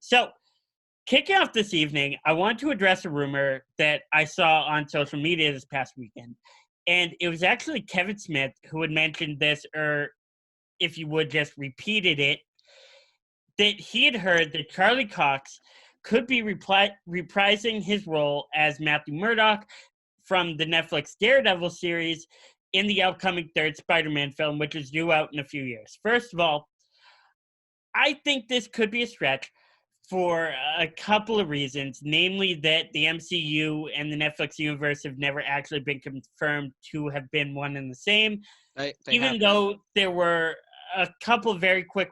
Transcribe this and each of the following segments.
So, kicking off this evening, I want to address a rumor that I saw on social media this past weekend. And it was actually Kevin Smith who had mentioned this, or if you would, just repeated it, that he had heard that Charlie Cox could be reprising his role as Matthew Murdock from the Netflix Daredevil series in the upcoming third Spider-Man film, which is due out in a few years. First of all, I think this could be a stretch for a couple of reasons, namely that the MCU and the Netflix universe have never actually been confirmed to have been one and the same, even though there were a couple of very quick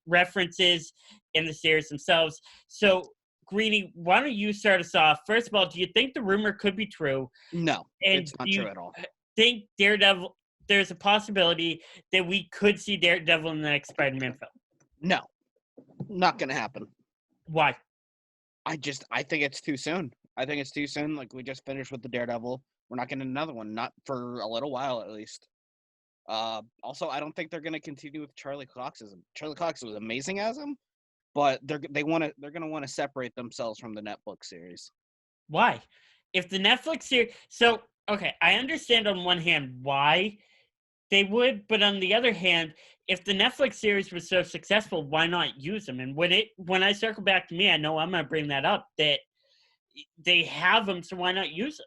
references in the series themselves. So, Greeny, why don't you start us off? First of all, do you think the rumor could be true? No, And it's not do you true at all. think Daredevil, there's a possibility that we could see Daredevil in the next Spider-Man film? No, not going to happen. Why? I think it's too soon. I think it's too soon. Like, we just finished with the Daredevil. We're not getting another one, not for a little while at least. Also, I don't think they're going to continue with Charlie Cox. Charlie Cox was amazing as him, but they're going to want to separate themselves from the Netflix series. Why? If the Netflix series, so okay, I understand on one hand why they would, but on the other hand, if the Netflix series was so successful, why not use them? And when I circle back to me, I know I'm going to bring that up, that they have them, so why not use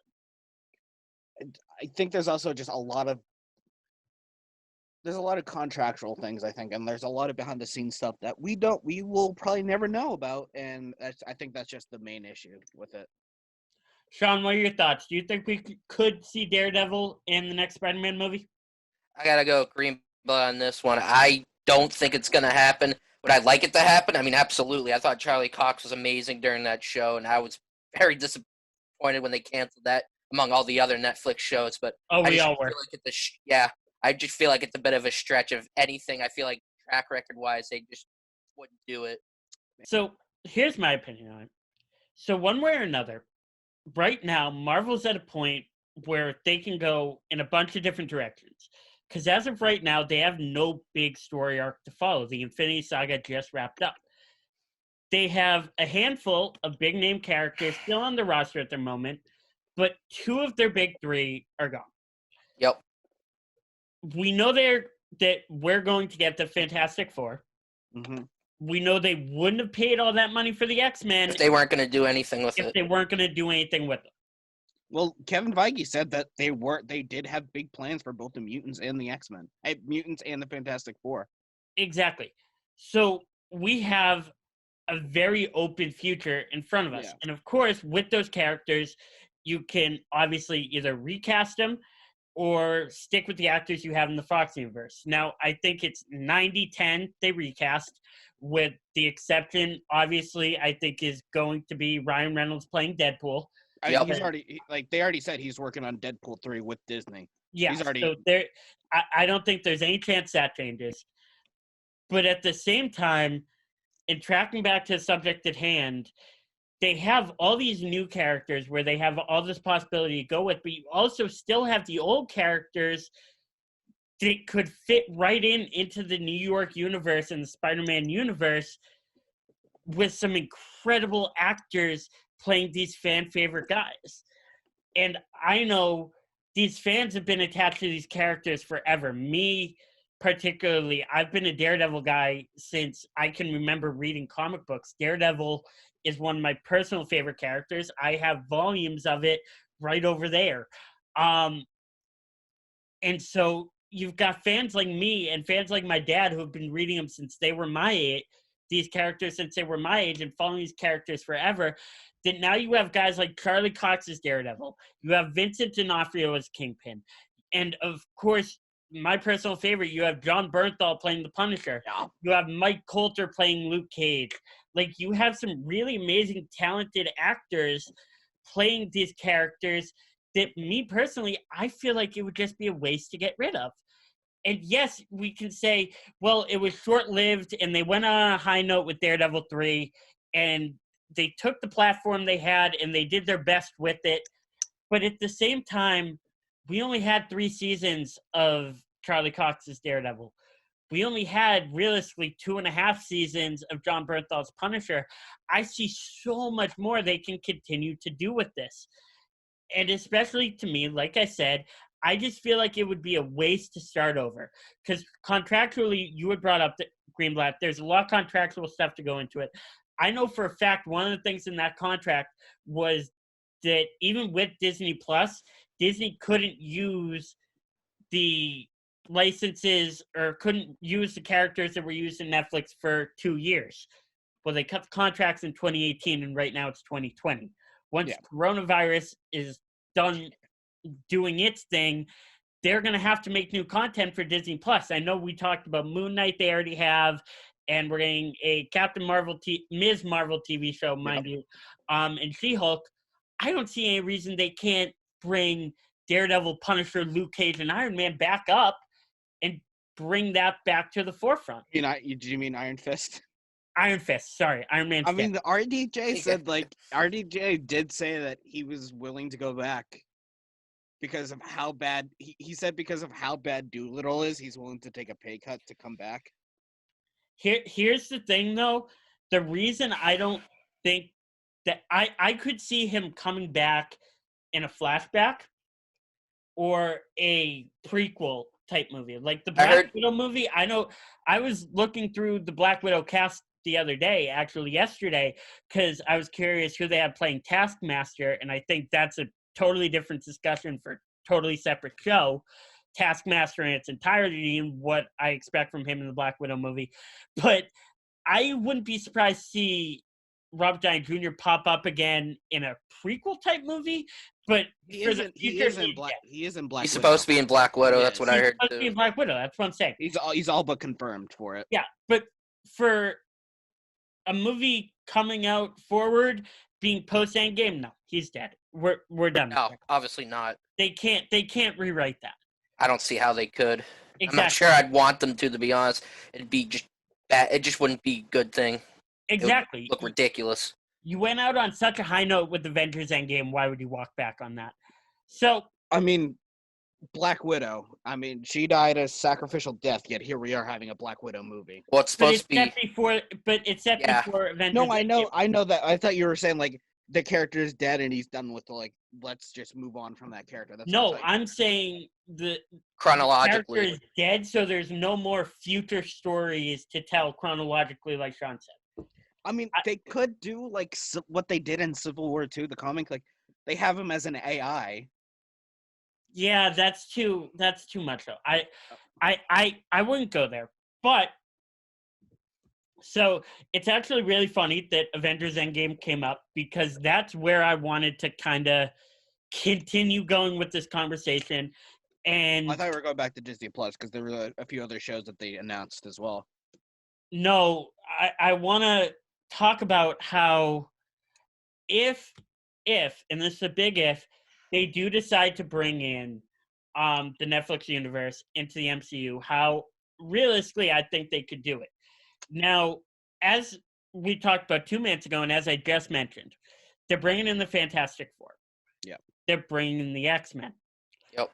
them? I think there's also just a lot of contractual things, I think, and there's a lot of behind the scenes stuff that we will probably never know about, and I think that's just the main issue with it. Sean, what are your thoughts? Do you think we could see Daredevil in the next Spider-Man movie? I gotta go Greenblatt on this one. I don't think it's gonna happen. Would I like it to happen? I mean, absolutely. I thought Charlie Cox was amazing during that show, and I was very disappointed when they canceled that among all the other Netflix shows. But we all were. I just feel like it's a bit of a stretch of anything. I feel like track record wise, they just wouldn't do it. So here's my opinion on it. So one way or another, right now, Marvel's at a point where they can go in a bunch of different directions. Because as of right now, they have no big story arc to follow. The Infinity Saga just wrapped up. They have a handful of big-name characters still on the roster at the moment, but two of their big three are gone. Yep. We know that we're going to get the Fantastic Four. Mm-hmm. We know they wouldn't have paid all that money for the X-Men if they weren't going to do anything with it. If they weren't going to do anything with it. Well, Kevin Feige said that they did have big plans for both the mutants and the X-Men. Mutants and the Fantastic Four. Exactly. So we have a very open future in front of us. Yeah. And of course, with those characters, you can obviously either recast them or stick with the actors you have in the Fox universe. Now, I think it's 90-10 they recast, with the exception, obviously, I think is going to be Ryan Reynolds playing Deadpool. Yep. They already said he's working on Deadpool 3 with Disney. Yeah, so I don't think there's any chance that changes. But at the same time, in tracking back to the subject at hand, they have all these new characters where they have all this possibility to go with, but you also still have the old characters that could fit right into the New York universe and the Spider-Man universe with some incredible actors playing these fan favorite guys. And I know these fans have been attached to these characters forever. Me, particularly, I've been a Daredevil guy since I can remember reading comic books. Daredevil is one of my personal favorite characters. I have volumes of it right over there. And so you've got fans like me and fans like my dad who have been reading them since they were my age, these characters since they were my age, and following these characters forever. That now you have guys like Charlie Cox as Daredevil. You have Vincent D'Onofrio as Kingpin. And, of course, my personal favorite, you have John Bernthal playing the Punisher. Yeah. You have Mike Coulter playing Luke Cage. Like, you have some really amazing, talented actors playing these characters that, me personally, I feel like it would just be a waste to get rid of. And yes, we can say, well, it was short-lived, and they went on a high note with Daredevil 3, and they took the platform they had, and they did their best with it. But at the same time, we only had 3 seasons of Charlie Cox's Daredevil. we only had realistically 2.5 seasons of John Bernthal's Punisher. I see so much more they can continue to do with this. And especially to me, like I said, I just feel like it would be a waste to start over. Because contractually, you had brought up Greenblatt, there's a lot of contractual stuff to go into it. I know for a fact one of the things in that contract was that even with Disney Plus, Disney couldn't use the licenses or couldn't use the characters that were used in Netflix for 2 years. Well, they cut the contracts in 2018, and right now it's 2020. Once coronavirus is done doing its thing, they're going to have to make new content for Disney Plus. I know we talked about Moon Knight they already have, and we're getting a Captain Marvel, Ms. Marvel TV show, mind you, and She-Hulk. I don't see any reason they can't bring Daredevil, Punisher, Luke Cage, and Iron Man back up and bring that back to the forefront. Do you mean Iron Fist? Iron Fist, sorry. Iron Man. I mean, the RDJ said, RDJ did say that he was willing to go back because of how bad, he said because of how bad Doolittle is, he's willing to take a pay cut to come back. Here's the thing, though. The reason I don't think that I could see him coming back in a flashback or a prequel type movie. Like the Black Widow movie, I know I was looking through the Black Widow cast the other day, actually yesterday, because I was curious who they had playing Taskmaster, and I think that's a totally different discussion for a totally separate show. Taskmaster in its entirety and what I expect from him in the Black Widow movie. But I wouldn't be surprised to see Robert Downey Jr. pop up again in a prequel type movie, but he is in Black He's Widow. supposed to be in Black Widow. That's what I heard. He's supposed to be in Black Widow. That's what I'm saying. He's all but confirmed for it. Yeah, but for a movie coming out forward, being post Endgame, no, he's dead. We're done. No, obviously not. They can't rewrite that. I don't see how they could. Exactly. I'm not sure I'd want them to be honest. It'd be just bad. It just wouldn't be a good thing. Exactly. Look ridiculous. You went out on such a high note with Avengers Endgame. Why would you walk back on that? So, I mean, Black Widow. I mean, she died a sacrificial death, yet here we are having a Black Widow movie. Well, it's supposed to be before Avengers. I know that. I thought you were saying like the character is dead and he's done with the let's just move on from that character. That's I'm saying the chronologically character is dead, so there's no more future stories to tell chronologically, like Sean said. I mean, they could do like what they did in Civil War II, the comic. Like they have him as an AI. Yeah, that's too much though. I wouldn't go there. But so it's actually really funny that Avengers Endgame came up because that's where I wanted to kind of continue going with this conversation. And I thought we were going back to Disney Plus because there were a few other shows that they announced as well. No, I want to talk about how if, and this is a big if, they do decide to bring in the Netflix universe into the MCU, how realistically I think they could do it. Now, as we talked about 2 minutes ago, and as I just mentioned, they're bringing in the Fantastic Four. Yeah. They're bringing in the X-Men. Yep.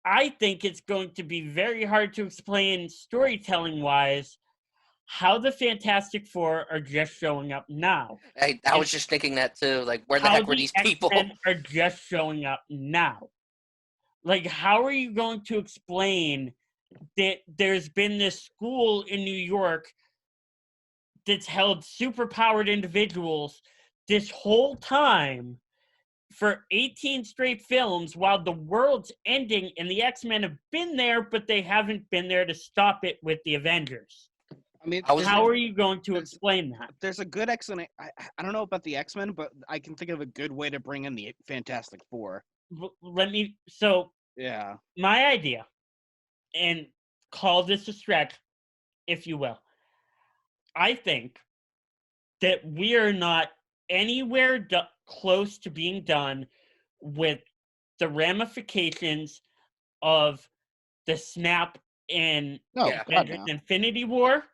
I think it's going to be very hard to explain storytelling-wise how the Fantastic Four are just showing up now. I was just thinking that too. Like, where the heck were these people? X-Men are just showing up now. Like, how are you going to explain that there's been this school in New York that's held superpowered individuals this whole time for 18 straight films while the world's ending and the X-Men have been there, but they haven't been there to stop it with the Avengers? I mean, how are you going to explain that? There's a good X-Men. I don't know about the X-Men, but I can think of a good way to bring in the Fantastic Four. Yeah. My idea, and call this a stretch, if you will. I think that we are not anywhere close to being done with the ramifications of the snap in Avengers Infinity War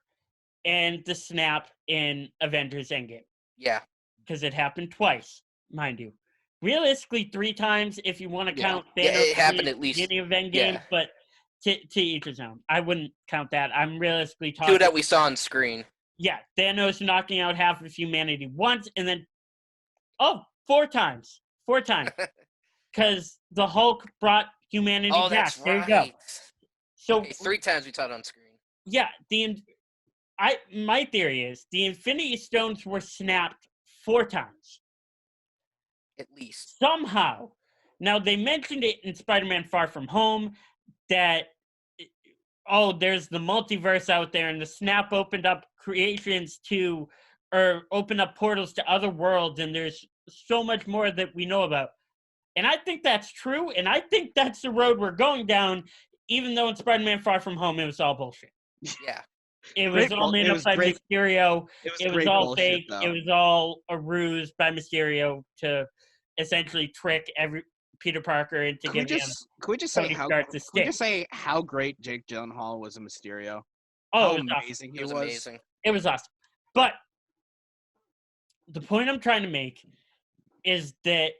and the snap in Avengers Endgame. Yeah. Because it happened twice, mind you. Realistically, 3 times if you want to count Thanos it happened at least beginning of Endgame, but to each his own. I wouldn't count that. I'm realistically Two talking. that we saw on screen. Yeah, Thanos knocking out half of humanity once, and then 4 times, because the Hulk brought humanity Oh, back. that's There you right. go. So Okay, 3 times we saw it on screen. yeah, my theory is the Infinity Stones were snapped 4 times. At least. Somehow. Now, they mentioned it in Spider-Man Far From Home that, there's the multiverse out there, and the snap opened up opened up portals to other worlds, and there's so much more that we know about. And I think that's true, and I think that's the road we're going down, even though in Spider-Man Far From Home, it was all bullshit. Yeah. It was all made up by Mysterio. It was all fake. It was all a ruse by Mysterio to essentially trick Peter Parker into Can we just say how great Jake Gyllenhaal was in Mysterio? Oh, how it was amazing awesome. he was. Amazing. It was awesome. But the point I'm trying to make is that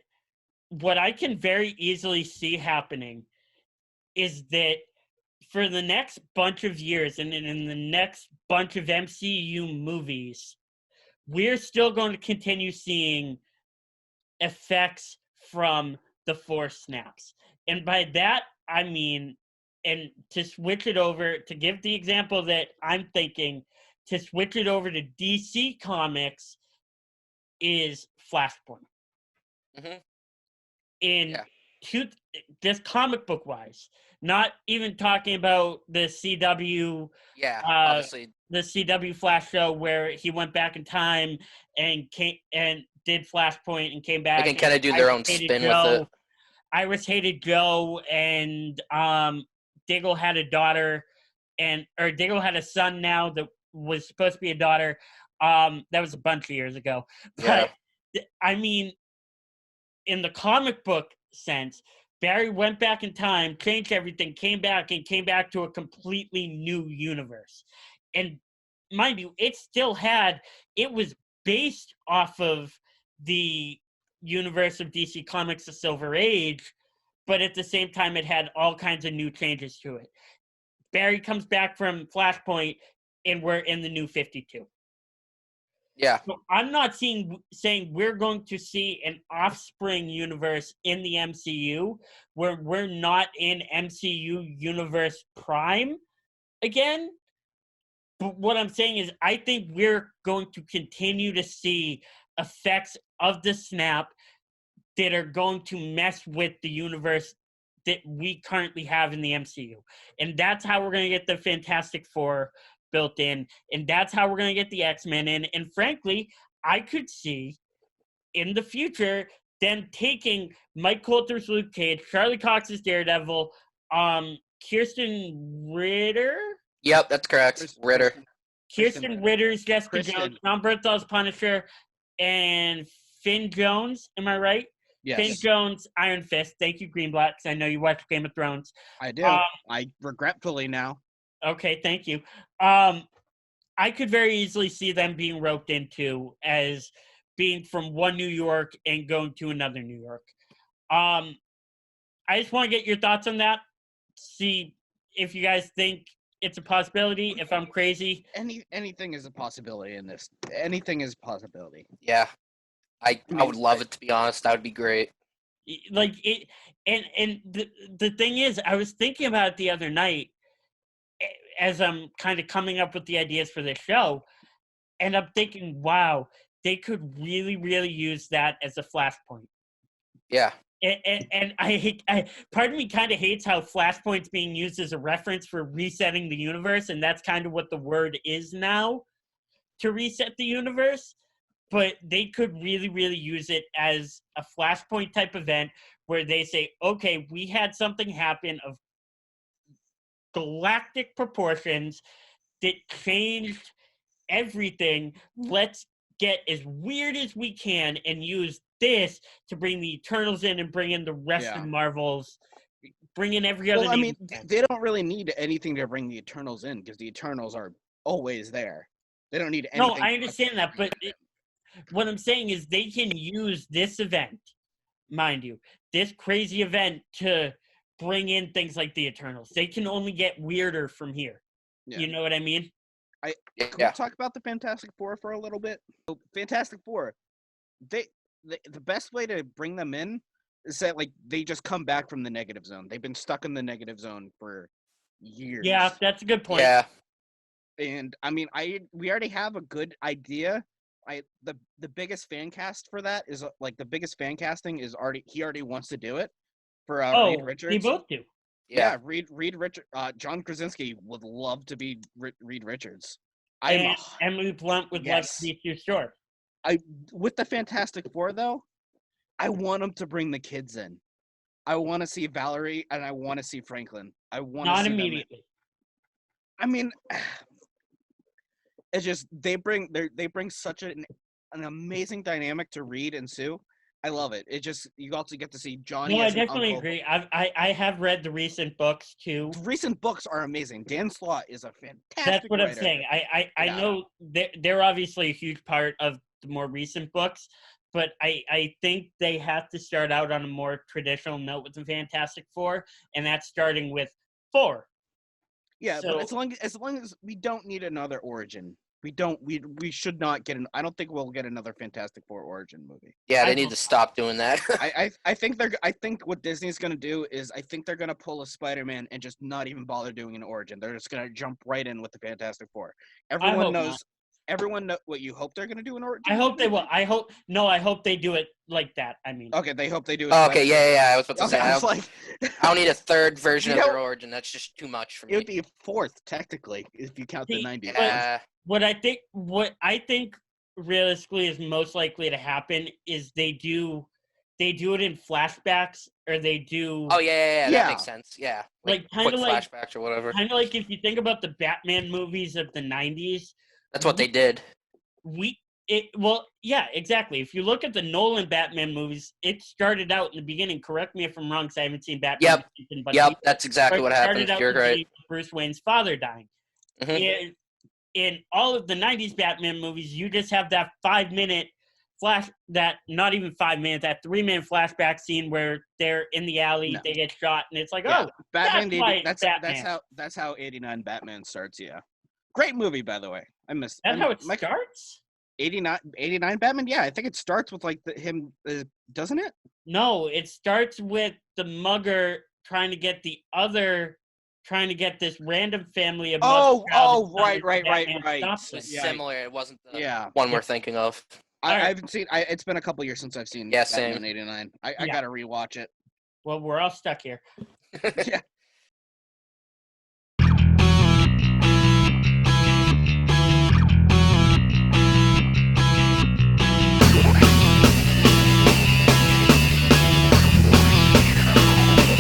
what I can very easily see happening is that for the next bunch of years and in the next bunch of MCU movies, we're still going to continue seeing effects from the Force snaps. And by that, I mean, and to switch it over, to give the example that I'm thinking, to switch it over to DC Comics is Flashpoint. Mm-hmm. Just comic book wise, not even talking about the CW. Yeah, obviously. The CW Flash show where he went back in time and did Flashpoint and came back. They can kind of do their own spin with it. Iris hated Joe, and Diggle had a daughter, or Diggle had a son now that was supposed to be a daughter. That was a bunch of years ago. But, yeah. I mean, in the comic book sense, Barry went back in time, changed everything, came back to a completely new universe. And mind you, it was based off of the universe of DC Comics, the Silver Age, but at the same time, it had all kinds of new changes to it. Barry comes back from Flashpoint, and we're in the new 52. Yeah. So I'm not saying we're going to see an Offspring universe in the MCU where we're not in MCU universe prime again. But what I'm saying is I think we're going to continue to see effects of the snap that are going to mess with the universe that we currently have in the MCU. And that's how we're going to get the Fantastic Four built in, and that's how we're going to get the X-Men in. And frankly, I could see in the future them taking Mike Coulter's Luke Cage, Charlie Cox's Daredevil, Kirsten Ritter. Yep, that's correct. Kirsten Ritter's Jessica Jones, Tom Berthel's Punisher, and Finn Jones. Am I right? Yes. Finn Jones, Iron Fist. Thank you, Greenblatt, because I know you watch Game of Thrones. I do. I regretfully now. Okay, thank you. I could very easily see them being roped into as being from one New York and going to another New York. I just want to get your thoughts on that. See if you guys think it's a possibility. If I'm crazy, anything is a possibility in this. Anything is a possibility. Yeah, I would love it, to be honest. That would be great. Like it, and the thing is, I was thinking about it the other night as I'm kind of coming up with the ideas for this show, and I'm thinking, wow, they could really, really use that as a flashpoint. Yeah. And part of me kind of hates how Flashpoint's being used as a reference for resetting the universe, and that's kind of what the word is now, to reset the universe. But they could really, really use it as a Flashpoint type event where they say, okay, we had something happen of galactic proportions that changed everything. Let's get as weird as we can and use this to bring the Eternals in and bring in the rest of Marvel's, bring in every other. Well, I mean, they don't really need anything to bring the Eternals in because the Eternals are always there. They don't need anything. No, I understand that, but what I'm saying is they can use this event, mind you, this crazy event to bring in things like the Eternals. They can only get weirder from here. Yeah. You know what I mean? Can we talk about the Fantastic Four for a little bit? So, Fantastic Four, the best way to bring them in is that like they just come back from the negative zone. They've been stuck in the negative zone for years. Yeah, that's a good point. Yeah. And I mean, we already have a good idea. The biggest fan cast for that is like the biggest fan casting is he already wants to do it for Reed Richards. They both do. Yeah, Reed Richards. John Krasinski would love to be Reed Richards. And Emily Blunt would like to be Sue Storm. With the Fantastic Four though, I want them to bring the kids in. I want to see Valerie and I want to see Franklin. I want to see not immediately. I mean, it's just they bring such an amazing dynamic to Reed and Sue. I love it. It just you also get to see Johnny. No, as I definitely uncle. agree. I have read the recent books too. The recent books are amazing. Dan Slott is a fantastic. That's what writer. I'm saying. I know they're obviously a huge part of the more recent books, but I think they have to start out on a more traditional note with the Fantastic Four, and that's starting with 4. Yeah, but as long as we don't need another origin. We should not get I don't think we'll get another Fantastic Four origin movie. Yeah, they need to stop doing that. I think what Disney's gonna do is I think they're gonna pull a Spider-Man and just not even bother doing an origin. They're just gonna jump right in with the Fantastic Four. Everyone knows what you hope they're gonna do an origin. I hope they will. I hope they do it like that. I mean. Okay, they hope they do it. Oh, okay, yeah. I was about to say I don't need a third version of their origin. That's just too much for me. It would be a fourth technically if you count the 90s. Yeah. What I think realistically is most likely to happen is they do it in flashbacks or they do. Oh yeah, that makes sense. Yeah, like quick flashbacks or whatever. Kind of like if you think about the Batman movies of the 90s. That's what they did. Yeah, exactly. If you look at the Nolan Batman movies, it started out in the beginning. Correct me if I'm wrong, because I haven't seen Batman. Yep, that's exactly what happened. You're right. Bruce Wayne's father dying. Mm-hmm. In all of the 90s Batman movies, you just have that 5-minute not even 5 minutes, that 3-minute flashback scene where they're in the alley, they get shot, and it's like, Batman. That's how 89 Batman starts. Yeah, great movie, by the way. I missed. That's how it starts. 89 Batman. Yeah, I think it starts with like him, doesn't it? No, it starts with the mugger trying to get this random family of right. Similar. It wasn't the one we're thinking of. I haven't seen. It's been a couple years since I've seen. Yeah, Batman same. 89. I gotta rewatch it. Well, we're all stuck here. Yeah.